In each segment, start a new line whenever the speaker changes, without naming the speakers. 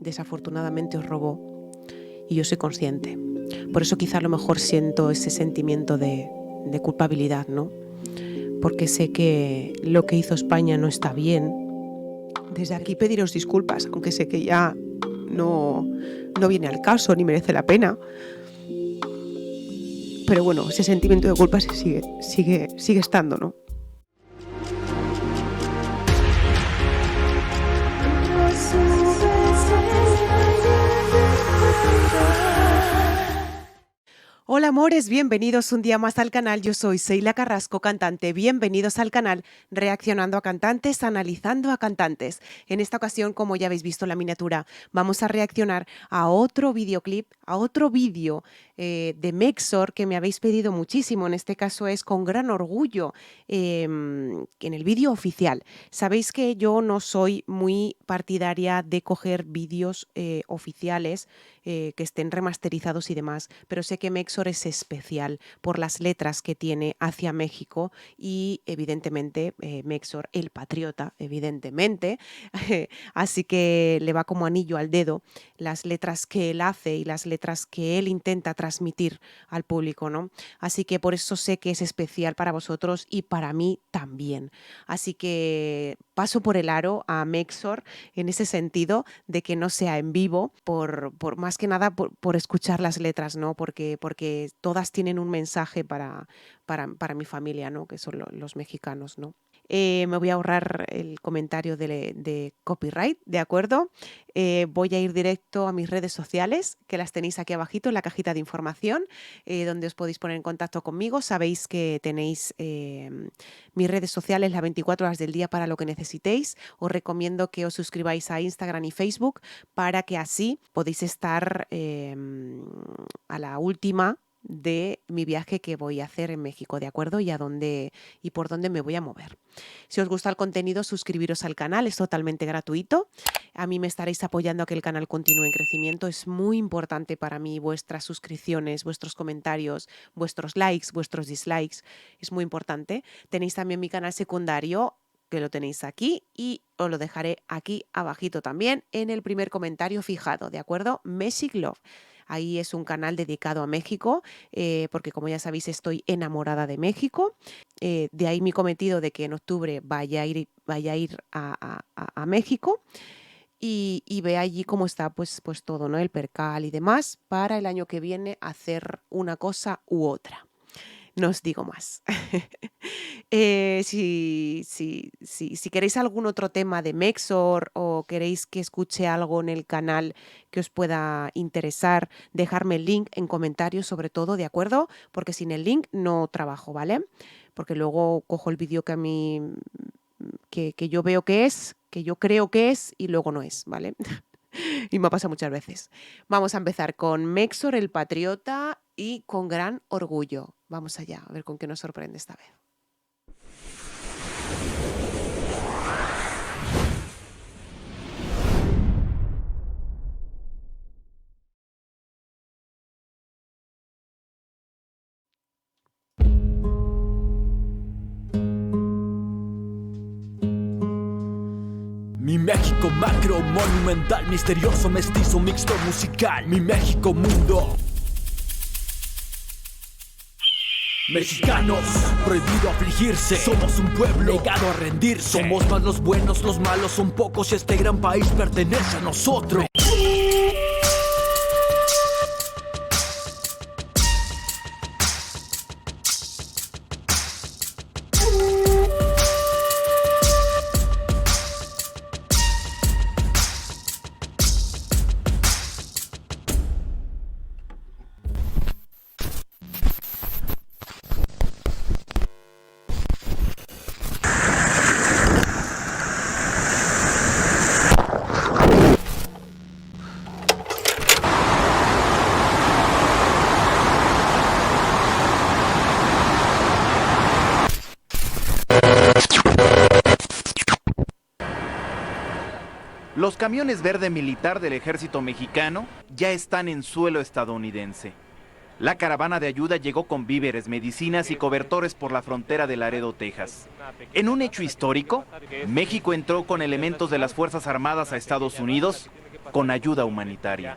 desafortunadamente os robó y yo soy consciente. Por eso quizá a lo mejor siento ese sentimiento de culpabilidad, ¿no? Porque sé que lo que hizo España no está bien. Desde aquí pediros disculpas, aunque sé que ya no viene al caso ni merece la pena. Pero bueno, ese sentimiento de culpa sigue estando, ¿no? Hola amores, bienvenidos un día más al canal. Yo soy Seila Carrasco, cantante. Bienvenidos al canal Reaccionando a Cantantes, Analizando a Cantantes. En esta ocasión, como ya habéis visto en la miniatura, vamos a reaccionar a otro videoclip, a otro vídeo de Mexor que me habéis pedido muchísimo. En este caso es con gran orgullo en el vídeo oficial. Sabéis que yo no soy muy partidaria de coger vídeos oficiales que estén remasterizados y demás, pero sé que Mexor es especial por las letras que tiene hacia México y evidentemente Mexor, el patriota, evidentemente, así que le va como anillo al dedo las letras que él hace y las letras que él intenta transmitir al público, ¿no? Así que por eso sé que es especial para vosotros y para mí también. Así que paso por el aro a Mexor en ese sentido de que no sea en vivo, por más que nada por escuchar las letras, ¿no? Porque todas tienen un mensaje para mi familia, ¿no? Que son los mexicanos, ¿no? Me voy a ahorrar el comentario de copyright, ¿de acuerdo? Voy a ir directo a mis redes sociales, que las tenéis aquí abajito en la cajita de información, donde os podéis poner en contacto conmigo. Sabéis que tenéis mis redes sociales las 24 horas del día para lo que necesitéis. Os recomiendo que os suscribáis a Instagram y Facebook para que así podéis estar a la última de mi viaje que voy a hacer en México, ¿de acuerdo? Y por dónde me voy a mover. Si os gusta el contenido, suscribiros al canal, es totalmente gratuito. A mí me estaréis apoyando a que el canal continúe en crecimiento. Es muy importante para mí vuestras suscripciones, vuestros comentarios, vuestros likes, vuestros dislikes. Es muy importante. Tenéis también mi canal secundario, que lo tenéis aquí, y os lo dejaré aquí abajito también en el primer comentario fijado, ¿de acuerdo? Mexic Love. Ahí es un canal dedicado a México, porque como ya sabéis estoy enamorada de México. De ahí mi cometido de que en octubre vaya a ir a México y ve allí cómo está pues todo, ¿no? El percal y demás, para el año que viene hacer una cosa u otra. No os digo más. Si queréis algún otro tema de Mexor o queréis que escuche algo en el canal que os pueda interesar, dejarme el link en comentarios sobre todo, ¿de acuerdo? Porque sin el link no trabajo, ¿vale? Porque luego cojo el vídeo que a mí que yo veo que es, que yo creo que es y luego no es, ¿vale? Y me pasa muchas veces. Vamos a empezar con Mexor, el patriota, y con gran orgullo. Vamos allá, a ver con qué nos sorprende esta vez.
Mi México macro, monumental, misterioso, mestizo, mixto, musical. Mi México mundo. Mexicanos, prohibido afligirse. Somos un pueblo negado a rendirse. Somos más los buenos, los malos son pocos y este gran país pertenece a nosotros.
Los camiones verde militar del ejército mexicano ya están en suelo estadounidense. La caravana de ayuda llegó con víveres, medicinas y cobertores por la frontera de Laredo, Texas. En un hecho histórico, México entró con elementos de las Fuerzas Armadas a Estados Unidos con ayuda humanitaria.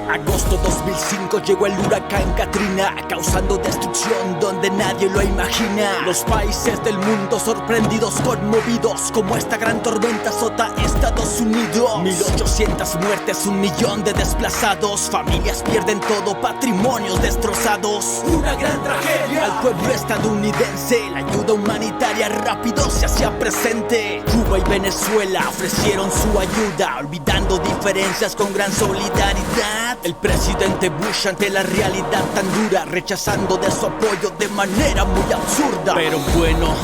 Agosto 2005 llegó el huracán Katrina, causando destrucción donde nadie lo imagina. Los países del mundo sorprendidos, conmovidos, como esta gran tormenta azota Estados Unidos. 1800 muertes, 1 millón de desplazados, familias pierden todo, patrimonios destrozados. Una gran tragedia. Al pueblo estadounidense la ayuda humanitaria rápido se hacía presente. Cuba y Venezuela ofrecieron su ayuda, olvidando diferencias con gran solidaridad. El presidente Bush ante la realidad tan dura, rechazando de su apoyo de manera muy absurda. Pero bueno,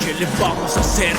¿qué le vamos a hacer?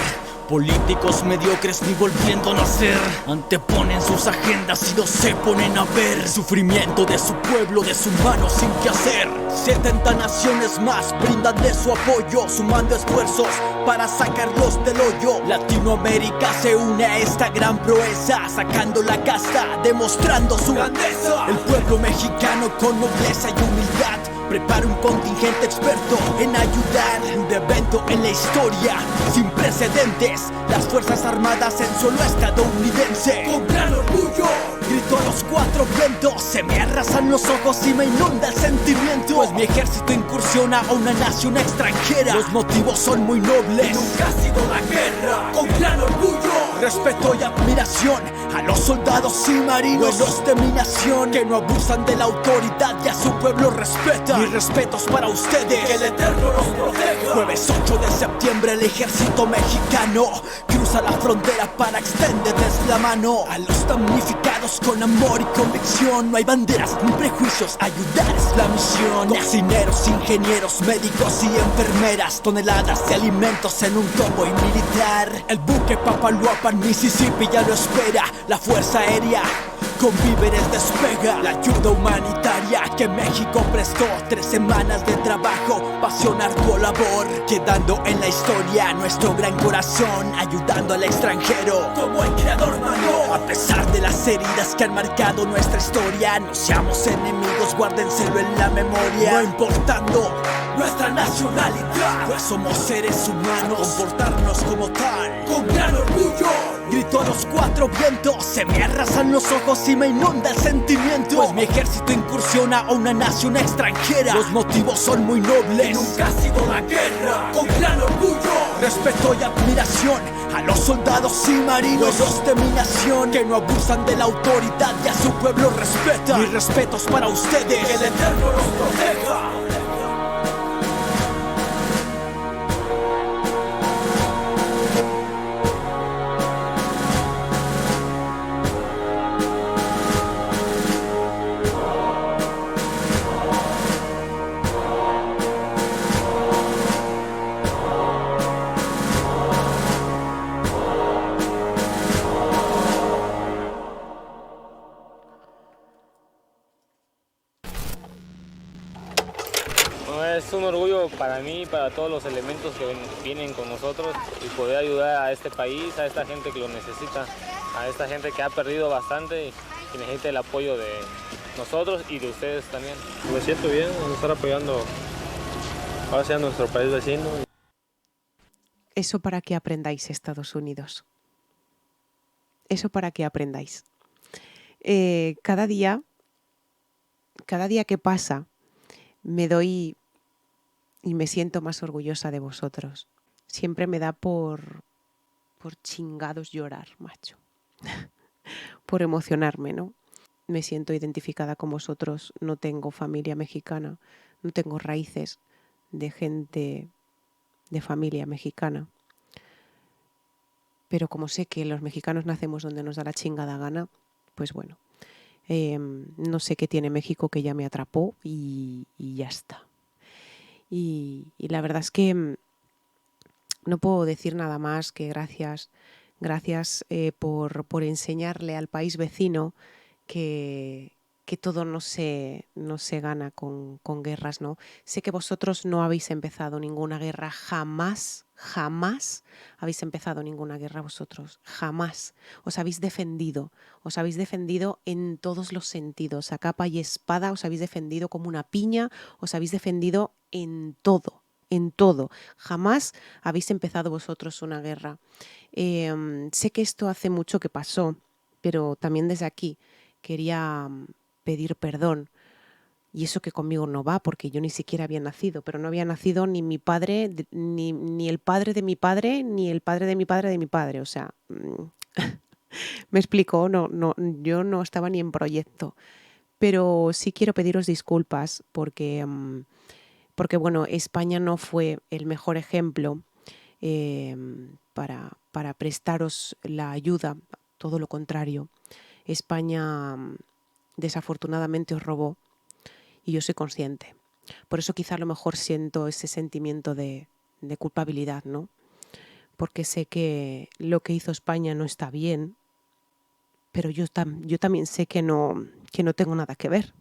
Políticos mediocres ni volviendo a nacer, anteponen sus agendas y no se ponen a ver el sufrimiento de su pueblo, deshumanos sin qué hacer. 70 naciones más brindan de su apoyo, sumando esfuerzos para sacarlos del hoyo. Latinoamérica se une a esta gran proeza, sacando la casta, demostrando su grandeza. El pueblo mexicano con nobleza y humildad prepara un contingente experto en ayudar. Un evento en la historia sin precedentes, las fuerzas armadas en suelo estadounidense. Con gran orgullo grito a los 4 vientos, se me arrasan los ojos y me inunda el sentimiento, pues mi ejército incursiona a una nación extranjera. Los motivos son muy nobles, nunca ha sido la guerra. Con gran orgullo, respeto y admiración a los soldados y marinos de mi nación, que no abusan de la autoridad y a su pueblo respetan. Mis respetos para ustedes, que el Eterno los proteja. Jueves 8 de septiembre el ejército mexicano cruza la frontera para extenderles la mano a los damnificados con amor y convicción. No hay banderas ni prejuicios, ayudar es la misión. Cocineros, ingenieros, médicos y enfermeras, toneladas de alimentos en un convoy militar. El buque Papaloapan, Mississippi ya lo espera. La fuerza aérea con víveres despega. La ayuda humanitaria que México prestó, 3 semanas de trabajo, pasión, arduo labor, quedando en la historia nuestro gran corazón, ayudando al extranjero como el creador mandó. A pesar de las heridas que han marcado nuestra historia, no seamos enemigos, guárdenselo en la memoria. No importando nuestra nacionalidad, pues somos seres humanos, comportarnos como tal, con gran orgullo. Grito a los 4 vientos, se me arrasan los ojos y me inunda el sentimiento, pues mi ejército incursiona a una nación extranjera. Los motivos son muy nobles, nunca ha sido la guerra. Con gran orgullo, respeto y admiración a los soldados y marinos de mi nación, que no abusan de la autoridad y a su pueblo respetan. Mis respetos para ustedes, que el Eterno los proteja.
Es un orgullo para mí y para todos los elementos que vienen con nosotros y poder ayudar a este país, a esta gente que lo necesita, a esta gente que ha perdido bastante y necesita el apoyo de nosotros y de ustedes también.
Me siento bien en estar apoyando ahora sea nuestro país vecino.
Eso para que aprendáis, Estados Unidos. Eso para que aprendáis. Cada día que pasa, me doy y me siento más orgullosa de vosotros. Siempre me da por chingados llorar, macho. Por emocionarme, ¿no? Me siento identificada con vosotros. No tengo familia mexicana, no tengo raíces de gente de familia mexicana. pero como sé que los mexicanos nacemos donde nos da la chingada gana, pues bueno, no sé qué tiene México que ya me atrapó y ya está. Y la verdad es que no puedo decir nada más que gracias, gracias por enseñarle al país vecino que todo no se gana con guerras, ¿no? Sé que vosotros no habéis empezado ninguna guerra, jamás, jamás habéis empezado ninguna guerra vosotros, jamás. Os habéis defendido en todos los sentidos, a capa y espada, os habéis defendido como una piña, os habéis defendido en todo. En todo. Jamás habéis empezado vosotros una guerra. Sé que esto hace mucho que pasó, pero también desde aquí quería pedir perdón. Y eso que conmigo no va, porque yo ni siquiera había nacido, pero no había nacido ni mi padre, ni el padre de mi padre, ni el padre de mi padre de mi padre. O sea, me explico, yo no estaba ni en proyecto. Pero sí quiero pediros disculpas porque bueno, España no fue el mejor ejemplo para prestaros la ayuda, todo lo contrario. España desafortunadamente os robó y yo soy consciente. Por eso quizá a lo mejor siento ese sentimiento de culpabilidad, ¿no? Porque sé que lo que hizo España no está bien, pero yo también sé que no tengo nada que ver.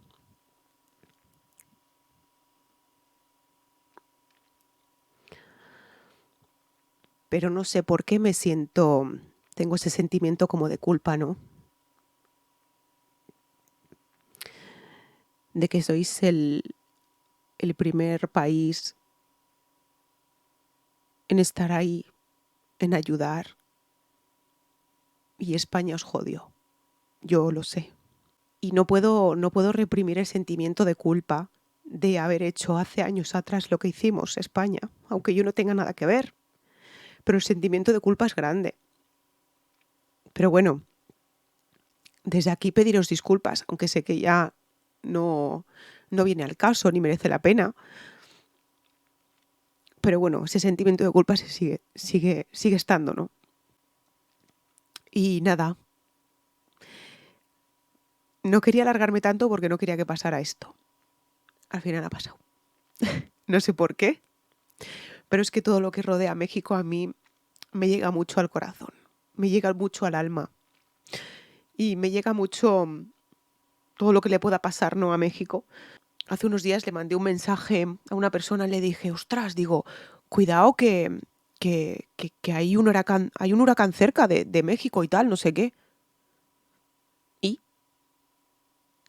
Pero no sé por qué tengo ese sentimiento como de culpa, ¿no? De que sois el primer país en estar ahí, en ayudar, y España os jodió. Yo lo sé. Y no puedo reprimir el sentimiento de culpa de haber hecho hace años atrás lo que hicimos, España, aunque yo no tenga nada que ver. Pero el sentimiento de culpa es grande. Pero bueno, desde aquí pediros disculpas, aunque sé que ya no viene al caso ni merece la pena. Pero bueno, ese sentimiento de culpa sigue estando, ¿no? Y nada. No quería alargarme tanto porque no quería que pasara esto. Al final ha pasado. No sé por qué, pero es que todo lo que rodea a México a mí me llega mucho al corazón, me llega mucho al alma y me llega mucho todo lo que le pueda pasar, ¿no?, a México. Hace unos días le mandé un mensaje a una persona y le dije, ostras, digo, cuidado que hay un huracán cerca de México y tal, no sé qué. ¿Y?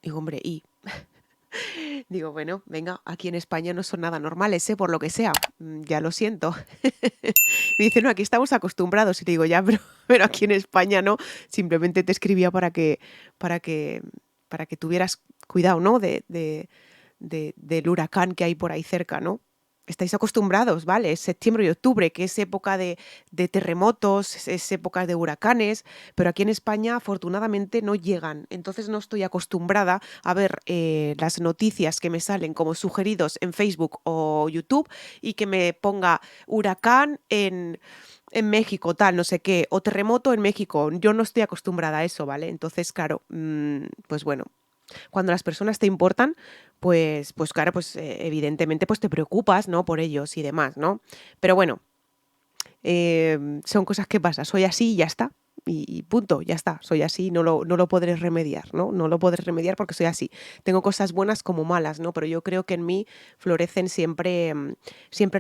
Digo, hombre, ¿y? Digo, bueno, venga, aquí en España no son nada normales, por lo que sea, ya lo siento. Me dice, no, aquí estamos acostumbrados. Y le digo, ya, pero aquí en España no, simplemente te escribía para que tuvieras cuidado, ¿no?, del huracán que hay por ahí cerca, ¿no? Estáis acostumbrados, ¿vale? Es septiembre y octubre, que es época de terremotos, es época de huracanes, pero aquí en España afortunadamente no llegan. Entonces no estoy acostumbrada a ver las noticias que me salen como sugeridos en Facebook o YouTube y que me ponga huracán en México, tal, no sé qué, o terremoto en México. Yo no estoy acostumbrada a eso, ¿vale? Entonces, claro, pues bueno, cuando las personas te importan, pues claro, pues evidentemente pues te preocupas, ¿no?, por ellos y demás, ¿no? Pero bueno, son cosas que pasan. Soy así y ya está. Y punto, ya está. Soy así, no lo podré remediar, ¿no? No lo podré remediar porque soy así. Tengo cosas buenas como malas, ¿no? Pero yo creo que en mí florecen siempre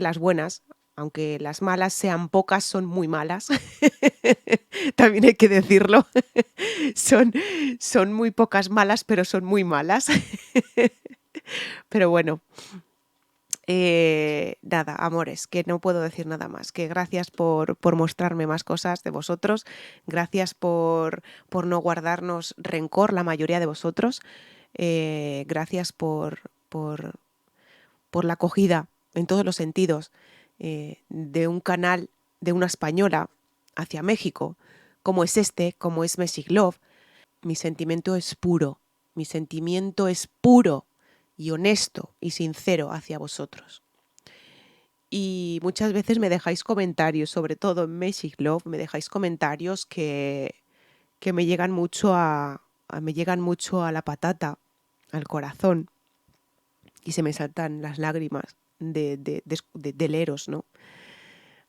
las buenas. Aunque las malas sean pocas, son muy malas. También hay que decirlo. Son muy pocas malas, pero son muy malas. Pero bueno, nada, amores, que no puedo decir nada más. Que gracias por mostrarme más cosas de vosotros. Gracias por no guardarnos rencor, la mayoría de vosotros. Gracias por la acogida en todos los sentidos de un canal, de una española hacia México, como es como es Messig Love. Mi sentimiento es puro y honesto y sincero hacia vosotros. y muchas veces me dejáis comentarios, sobre todo en Magic Love, me dejáis comentarios que me llegan mucho me llegan mucho a la patata, al corazón, y se me saltan las lágrimas de leeros, ¿no?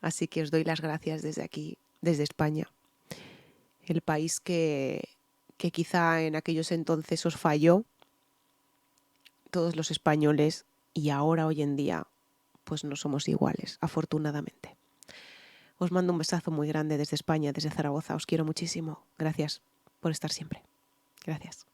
Así que os doy las gracias desde aquí, desde España, el país que quizá en aquellos entonces os falló, todos los españoles, y ahora, hoy en día, pues no somos iguales, afortunadamente. Os mando un besazo muy grande desde España, desde Zaragoza. Os quiero muchísimo. Gracias por estar siempre. Gracias.